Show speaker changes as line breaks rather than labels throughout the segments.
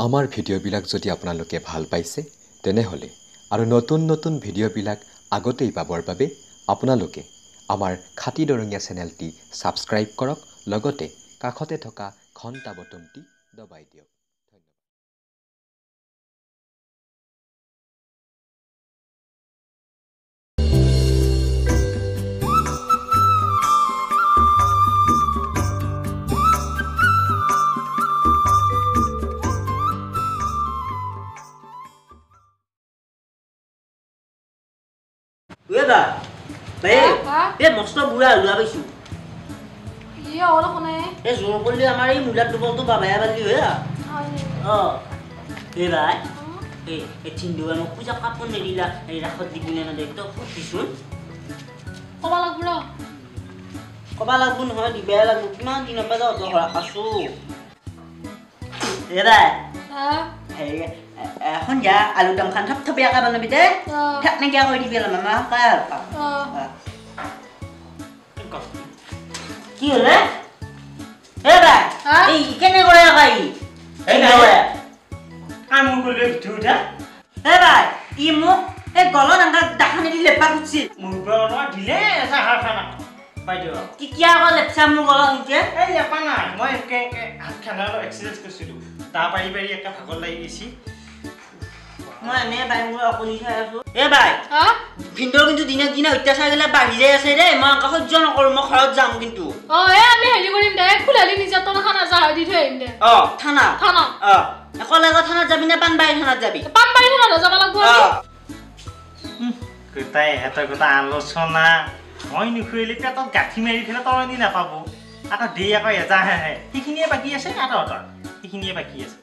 আমাৰ ভিডিঅ'বিলাক যদি আপোনালোকে ভাল পাইছে তেনেহ'লে আৰু নতুন ভিডিঅ'বিলাক আগতেই পাবৰ বাবে আপোনালোকে আমাৰ খাটি দৰঙীয়া চেনেলটি ছাবস্ক্ৰাইব কৰক লগতে কাষতে থকা ঘণ্টা বটনটি দবাই দিয়ক ধন্যবাদ
Ueda, be mosto buya lua besu.
Iya, orang kone.
Zoro boleh amari mulat tu bol tu babaya balik ya. Oh, ueda. Cindu anu puja kapun ni lah, rakot di guna nanti tu pisun.
Kepala gula.
Kepala pun hal di bela guna di nampak tu orang asu. Ueda. Honja alu dam kan thap ya kaban nabi deh. Thap nih kaya kau di bela mama kal. Kyo le? Ueda. Kene kau ya kai. Kamu boleh duda? Ueda. Imu golon angkat dah ni lepas sih. Mubah di le sah sana. Paju. Kikia kau lepas mu golon itu? Lepas na. Mau ke kana lo exercise kusidu. Tak payah yang kau fakol lagi isi. Mau ni bayi mu aku ni saya tu. Bayi. Pintu pintu dina udah saya le bayi saya sere. Mau kau jangan kalau mau kalau jam pintu.
Ni hanya kau ni dah. Kulali ni jatuh nak kana sah di tu ini.
Thana. Kalau lagi thana jabi ni pan bayi thana jabi.
Pan bayi thana dah zaman lagu ni.
Kita kita আলোচনা মই নিখুইলে পেটত গাঠি মাৰি খেলা তৰণি নাপাব আকৌ দেই আকৌ এজাহে সেইখিনিয়ে বাকী আছে আৰু সেইখিনিয়ে বাকী আছে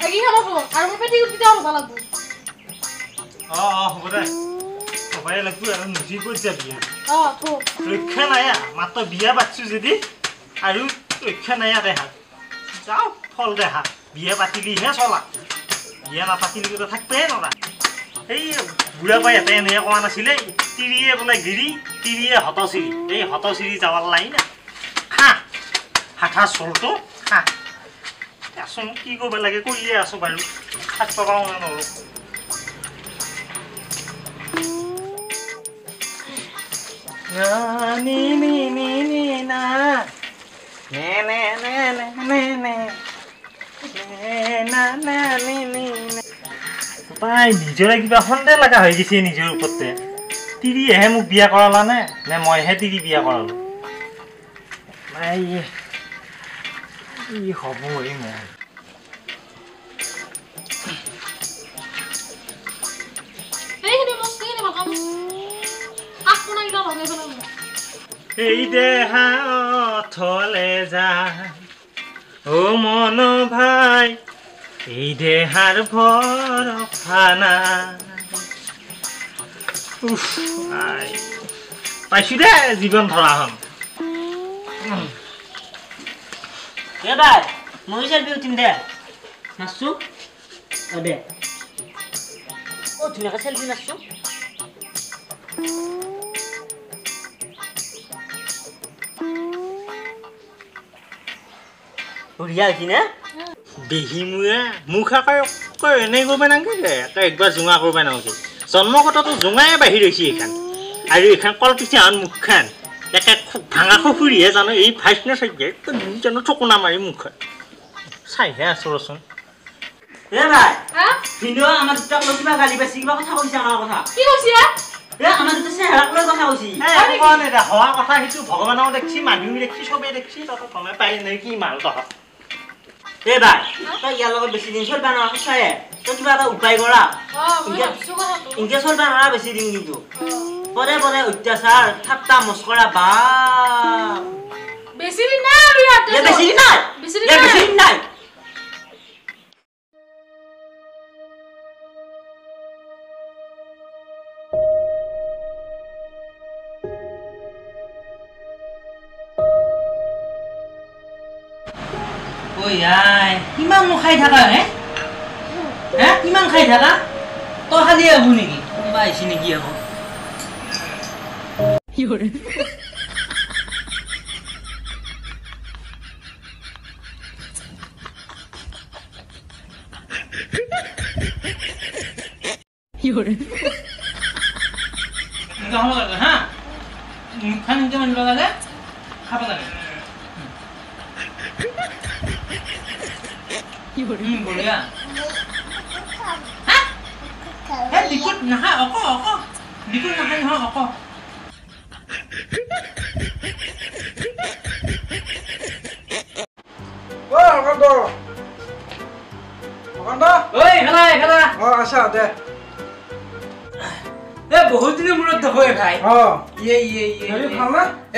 Lagi kalau tu, aku mau pergi kita orang balas tu.
হ'ব দে সবাই লাগু আৰু মুজি ক'ত যাবি
tu.
ৰক্ষা নাই মাত্ৰ বিয়া পাতিছো যদি আৰু ৰক্ষা নাই দেহা যাও ফল দেহা বিয়া পাতিলিহে চলা বিয়া নাপাতিলি তো থাকবে নৰা এই বুঢ়া পাই এটাই এনে কোৱা নাছিলে তিৰিয়ে বোলে গিৰি তিৰিয়ে হতচিৰি এই হতচিৰি যাৱাৰ লাই না খা হাঠা চলটো খা আছোন কি কৰিব লাগে কৰিয়ে আছো বাৰু থাকব পাওঁ না নৰো তাই নিজৰে কিবা সন্দেহ লগা হৈ গৈছে নিজৰ ওপৰতে তিৰিয়েহে মোক বিয়া কৰালা নে মইহে তিৰি বিয়া কৰালো নাই ই হ'ব এই মই এই দেহা থলে যা ও মন ভাই এই দেহাৰ ভৰখানা পাইছো দে জীৱন ধৰা হন
বাই মই চেলফি উঠিম দে নাচছো দে ধুনীয়াকৈ চেলফি নাচছো বঢ়িয়া হৈছে নে
দেহিমুয়া মুখ আকাৰ এনে কৰিব নালাগে একবাৰ জোঙা কৰিব নালাগে জন্মগতটো জোঙাই বাঢ়ি ৰৈছে এইখান আৰু এইখান কলপিঠিয়ান মুখখান একে ভাঙা খুফুৰিহে জানো এই ভাইচ নে চাগে জানো ঠকুনা মাৰি মুখখন চাইহে আছো ৰচোন
ভাই ভিডিঅ' আমাৰ দুটাক লৈ কিবা গালি পাইছে কিবা কথা কৈছে আমাৰ কথা
কি কৈছে
আমাৰ দুটা চেহেৰাক লৈ কথা কৈছে
হোৱা কথা সেইটো ভগৱানক দেখছি মানুহ দেখছি চবেই দেখছি তত গমে পাই নে কি মাল তহ ভাই তই ইয়াৰ লগত বেছি দিন চলবা নোৱাৰা সঁচায়ে তই কিবা এটা উপায় কৰা ইনকে চলবা নোৱাৰা বেছি দিন কিন্তু পৰে পৰে অত্যাচাৰ ঠাট্টা মস্কৰা বা
বেছি দিন নাই আৰু ইয়াতে
বেছি দিন নাই ঐ আই কিমান খাই থাকা হে হে কিমান খাই থাকা তই খালি আহো নেকি কোনোবা আহিছে নেকি আকৌ হা মুখখন এনেকৈ মানিব লাগে খাব লাগে বঢ়িয়া বিকুট নাখায় অক বিকুট নাখায় নহয় অক
আচ্ছা দে
বহুত দিনৰ মূৰত দেখোঁ ভাই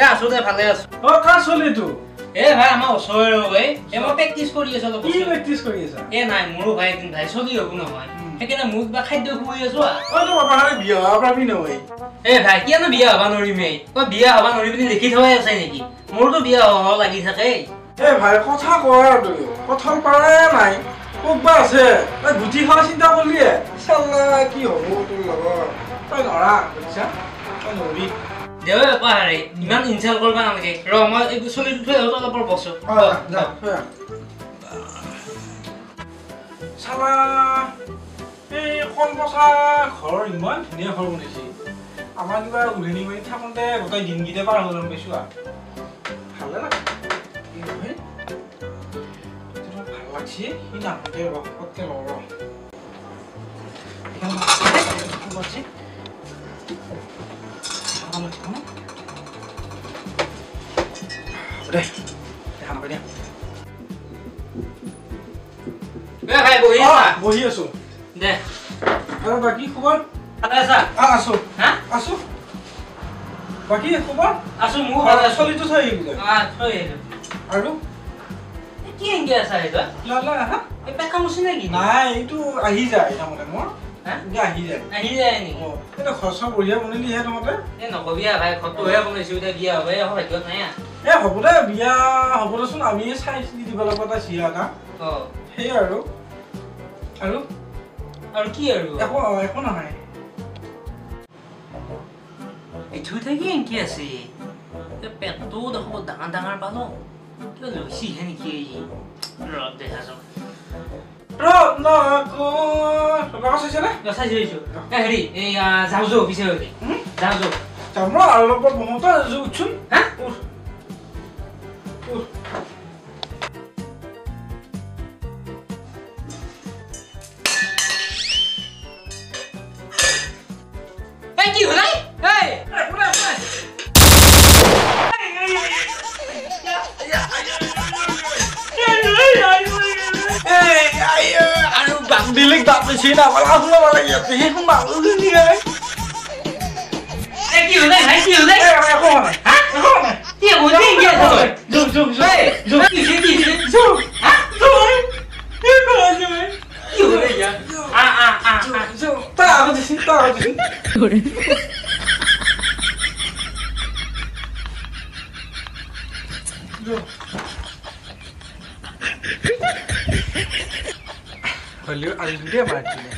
আছো দে ভালে আছো
কাৰ চলিটো
ভাই আমাৰ ওচৰৰে মই প্ৰেক্টিচ কৰি আছো
কি প্ৰেক্টিচ কৰি আছা
নাই মোৰো ভাই এদিন ভাই চলি হ'ব নহয় সেইকাৰণে মোক কিবা খাদ্য খুৱাই আছো
বিয়া পাবি নহয়
ভাই কিয়নো বিয়া হবা নৰিমেই তই বিয়া হবা নৰি পিনি লিখি থোৱাই আছে নেকি মোৰতো বিয়া হ'ব লাগি থাকে
ভাই কথা কয় তই কথা পাৰে নাই ক'বা আছে তই গুটি খোৱা চিন্তা কৰিলিয়ে চাল্লা কি হ'ব তোৰ লগত তই নৰা বুজিছা তই নৰি
দেৱে পাহাৰে ইমান ইনচাল্ট কৰিব নালাগে ৰ মই এইটো চলিটো থৈ আহোঁ অলপ বছো
চালা এই কলপচা ঘৰ ইমান ধুনীয়া ঘৰ বনাইছে আমাৰ কিবা উলনি মাৰি থাকোঁতে গোটেই দিনকেইটা পাৰ হৈ গ'ল পাইছোঁ ভালে লাগে ভাল লাগছে সি নামতে পটকে লৰ বহি আছো
দে
আৰু বাকী খবৰ আছো আছো বাকী খবৰ
আছো মোৰ ভাল আছো
চলিটো থৈ আহিবি আৰু
কি এংগে আছা এটা
হা
এই পেকা মুছি নেকি
নাই এইটো আহি যায় তাৰমানে মোৰ আহি যায়
নেকি
এটা খৰচা বঢ়িয়া বনালিহে তহঁতে
নকবি ভাই ঘৰটোহে বনাইছো এতিয়া বিয়া হ'ব ভাগ্যত নাই
হ'ব দে বিয়া হ'ব দেচোন আমি চাই চিনি দিব লাগিব এটা চিৰা এটা সেই আৰু
কি আৰু
একো নহয়
এইটো থাকি এংকি আছে পেটটো দেখোন ডাঙৰ ডাঙৰ পালো কিবা লৈছিহে নেকি ৰদ দেখা যাওক চাইছো হেৰি এই যাওঁ যাওঁ পিছে যাওঁ
যাওঁ আৰু অলপ বহোঁতে উঠছোন
হা কি হ'ল
আৰু বান্দিলিক দাঁত বেছি নাপালা শুনাব লাগি আছে সেই সোমালো
কি হ'ল ভাই কি হ'ল
একো হোৱা নাই
কি হ'ল কি আছে
হ'লেও আজি দুটাই মাৰিছিলে